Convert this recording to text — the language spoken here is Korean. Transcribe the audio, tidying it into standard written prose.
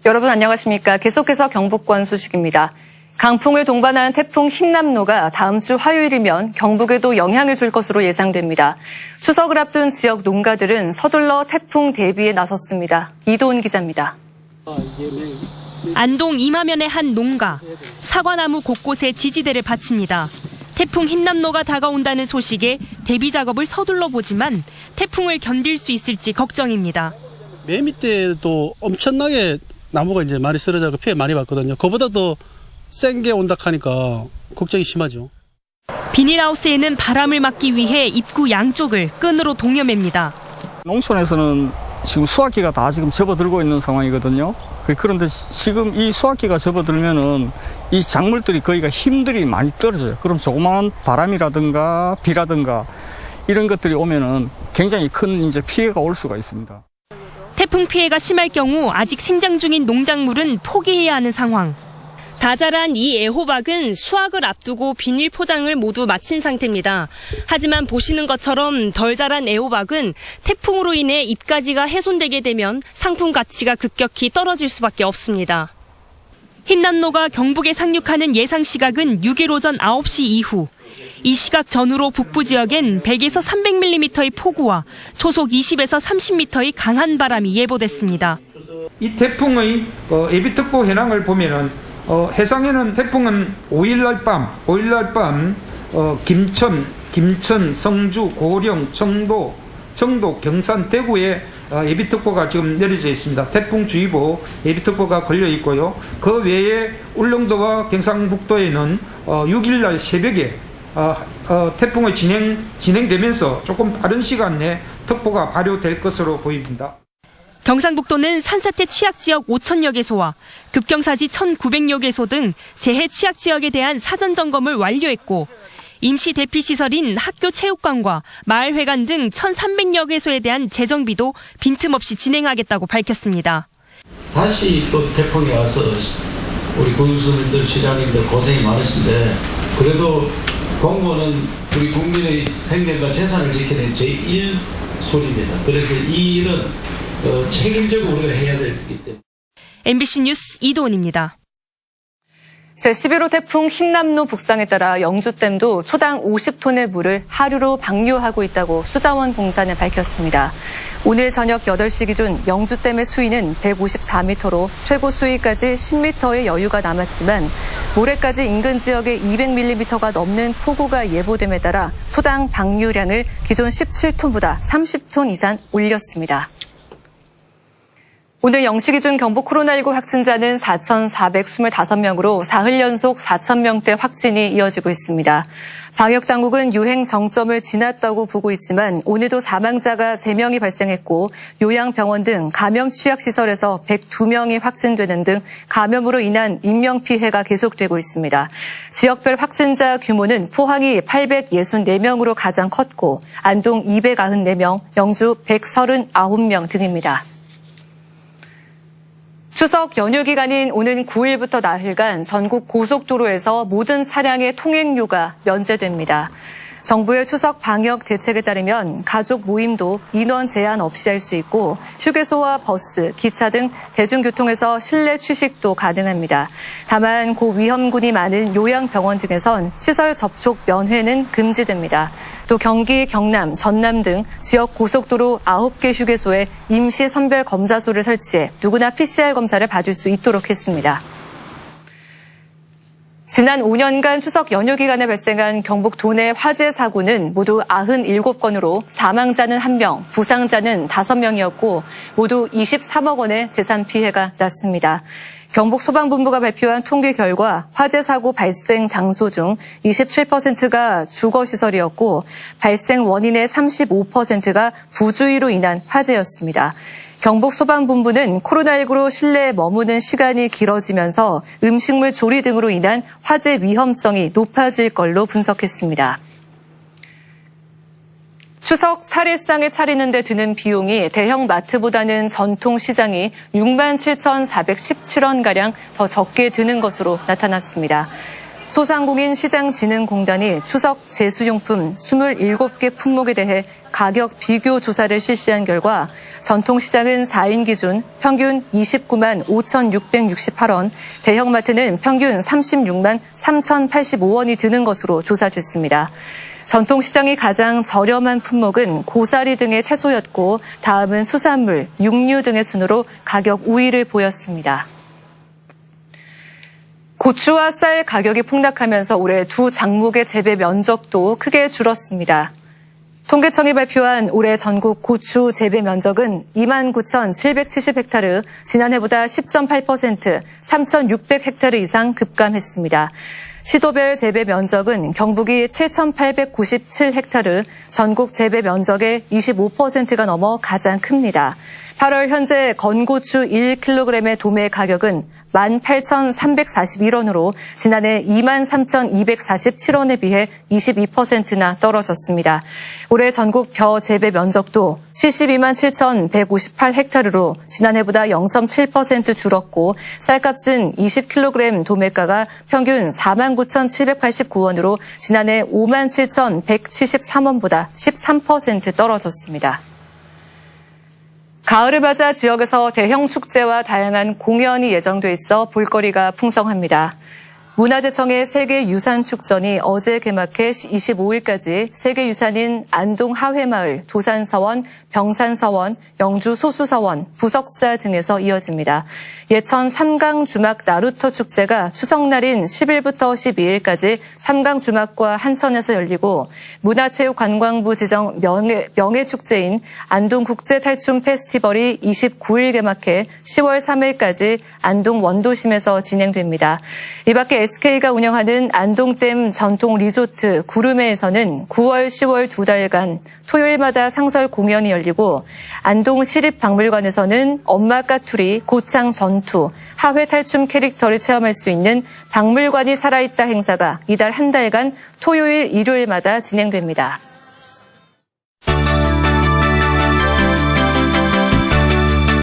여러분 안녕하십니까. 계속해서 경북권 소식입니다. 강풍을 동반한 태풍 흰남노가 다음 주 화요일이면 경북에도 영향을 줄 것으로 예상됩니다. 추석을 앞둔 지역 농가들은 서둘러 태풍 대비에 나섰습니다. 이도훈 기자입니다. 안동 임하면의 한 농가, 사과나무 곳곳에 지지대를 바칩니다. 태풍 흰남노가 다가온다는 소식에 대비 작업을 서둘러 보지만 태풍을 견딜 수 있을지 걱정입니다. 맨 밑에도 엄청나게 나무가 이제 많이 쓰러져서 피해 많이 봤거든요. 그보다 더 센 게 온다 하니까 걱정이 심하죠. 비닐하우스에는 바람을 막기 위해 입구 양쪽을 끈으로 동여맵니다. 농촌에서는 지금 수확기가 다 지금 접어들고 있는 상황이거든요. 그런데 지금 이 수확기가 접어들면은 이 작물들이 거기가 힘들이 많이 떨어져요. 그럼 조그마한 바람이라든가 비라든가 이런 것들이 오면은 굉장히 큰 이제 피해가 올 수가 있습니다. 태풍 피해가 심할 경우 아직 생장 중인 농작물은 포기해야 하는 상황. 다 자란 이 애호박은 수확을 앞두고 비닐 포장을 모두 마친 상태입니다. 하지만 보시는 것처럼 덜 자란 애호박은 태풍으로 인해 잎가지가 훼손되게 되면 상품 가치가 급격히 떨어질 수밖에 없습니다. 흰남노가 경북에 상륙하는 예상 시각은 6일 오전 9시 이후. 이 시각 전후로 북부 지역엔 100에서 300mm의 폭우와 초속 20에서 30m의 강한 바람이 예보됐습니다. 이 태풍의 예비특보 현황을 보면은 해상에는 태풍은 5일날 밤 김천, 성주, 고령, 정도, 경산, 대구에 예비특보가 지금 내려져 있습니다. 태풍주의보 예비특보가 걸려 있고요. 그 외에 울릉도와 경상북도에는 6일날 새벽에 태풍의 진행되면서 조금 빠른 시간 내에 특보가 발효될 것으로 보입니다. 경상북도는 산사태 취약지역 5,000여 개소와 급경사지 1,900여 개소 등 재해 취약지역에 대한 사전 점검을 완료했고 임시 대피시설인 학교 체육관과 마을회관 등 1,300여 개소에 대한 재정비도 빈틈없이 진행하겠다고 밝혔습니다. 다시 또 태풍이 와서 우리 군수님들, 시장님들 고생이 많으신데 그래도 공무원은 우리 국민의 생명과 재산을 지키는 제1소리입니다. 그래서 이 일은 책임적으로 우리가 해야 되기 때문에. MBC 뉴스 이도훈입니다. 제11호 태풍 흰남노 북상에 따라 영주댐도 초당 50톤의 물을 하류로 방류하고 있다고 수자원공사는 밝혔습니다. 오늘 저녁 8시 기준 영주댐의 수위는 154m로 최고 수위까지 10m의 여유가 남았지만 모레까지 인근 지역에 200mm가 넘는 폭우가 예보됨에 따라 초당 방류량을 기존 17톤보다 30톤 이상 올렸습니다. 오늘 0시 기준 경북 코로나19 확진자는 4,425명으로 사흘 연속 4,000명대 확진이 이어지고 있습니다. 방역당국은 유행 정점을 지났다고 보고 있지만 오늘도 사망자가 3명이 발생했고 요양병원 등 감염 취약시설에서 102명이 확진되는 등 감염으로 인한 인명피해가 계속되고 있습니다. 지역별 확진자 규모는 포항이 864명으로 가장 컸고 안동 294명, 영주 139명 등입니다. 추석 연휴 기간인 오는 9일부터 나흘간 전국 고속도로에서 모든 차량의 통행료가 면제됩니다. 정부의 추석 방역 대책에 따르면 가족 모임도 인원 제한 없이 할 수 있고 휴게소와 버스, 기차 등 대중교통에서 실내 취식도 가능합니다. 다만 고위험군이 많은 요양병원 등에선 시설 접촉 면회는 금지됩니다. 또 경기, 경남, 전남 등 지역 고속도로 9개 휴게소에 임시 선별 검사소를 설치해 누구나 PCR 검사를 받을 수 있도록 했습니다. 지난 5년간 추석 연휴 기간에 발생한 경북 도내 화재 사고는 모두 97건으로 사망자는 1명, 부상자는 5명이었고 모두 23억 원의 재산 피해가 났습니다. 경북 소방본부가 발표한 통계 결과 화재 사고 발생 장소 중 27%가 주거시설이었고 발생 원인의 35%가 부주의로 인한 화재였습니다. 경북 소방본부는 코로나19로 실내에 머무는 시간이 길어지면서 음식물 조리 등으로 인한 화재 위험성이 높아질 걸로 분석했습니다. 추석 차례상을 차리는 데 드는 비용이 대형 마트보다는 전통 시장이 67,417원가량 더 적게 드는 것으로 나타났습니다. 소상공인 시장진흥공단이 추석 제수용품 27개 품목에 대해 가격 비교 조사를 실시한 결과 전통시장은 4인 기준 평균 29만 5,668원, 대형마트는 평균 36만 3,085원이 드는 것으로 조사됐습니다. 전통시장이 가장 저렴한 품목은 고사리 등의 채소였고 다음은 수산물, 육류 등의 순으로 가격 우위를 보였습니다. 고추와 쌀 가격이 폭락하면서 올해 두 작목의 재배 면적도 크게 줄었습니다. 통계청이 발표한 올해 전국 고추 재배 면적은 29,770헥타르, 지난해보다 10.8%, 3,600헥타르 이상 급감했습니다. 시도별 재배 면적은 경북이 7,897헥타르, 전국 재배 면적의 25%가 넘어 가장 큽니다. 8월 현재 건고추 1kg의 도매 가격은 18,341원으로 지난해 23,247원에 비해 22%나 떨어졌습니다. 올해 전국 벼 재배 면적도 72만 7,158헥타르로 지난해보다 0.7% 줄었고 쌀값은 20kg 도매가가 평균 49,789원으로 지난해 57,173원보다 13% 떨어졌습니다. 가을을 맞아 지역에서 대형 축제와 다양한 공연이 예정돼 있어 볼거리가 풍성합니다. 문화재청의 세계유산축전이 어제 개막해 25일까지 세계유산인 안동 하회마을, 도산서원, 병산서원, 영주 소수서원, 부석사 등에서 이어집니다. 예천 삼강주막 나루터 축제가 추석날인 10일부터 12일까지 삼강주막과 한천에서 열리고 문화체육관광부 지정 명예축제인 안동국제탈춤 페스티벌이 29일 개막해 10월 3일까지 안동 원도심에서 진행됩니다. 이 밖에 SK가 운영하는 안동댐 전통 리조트 구름회에서는 9월, 10월 두 달간 토요일마다 상설 공연이 열리고 안동시립박물관에서는 엄마 까투리, 고창 전투, 하회 탈춤 캐릭터를 체험할 수 있는 박물관이 살아있다 행사가 이달 한 달간 토요일, 일요일마다 진행됩니다.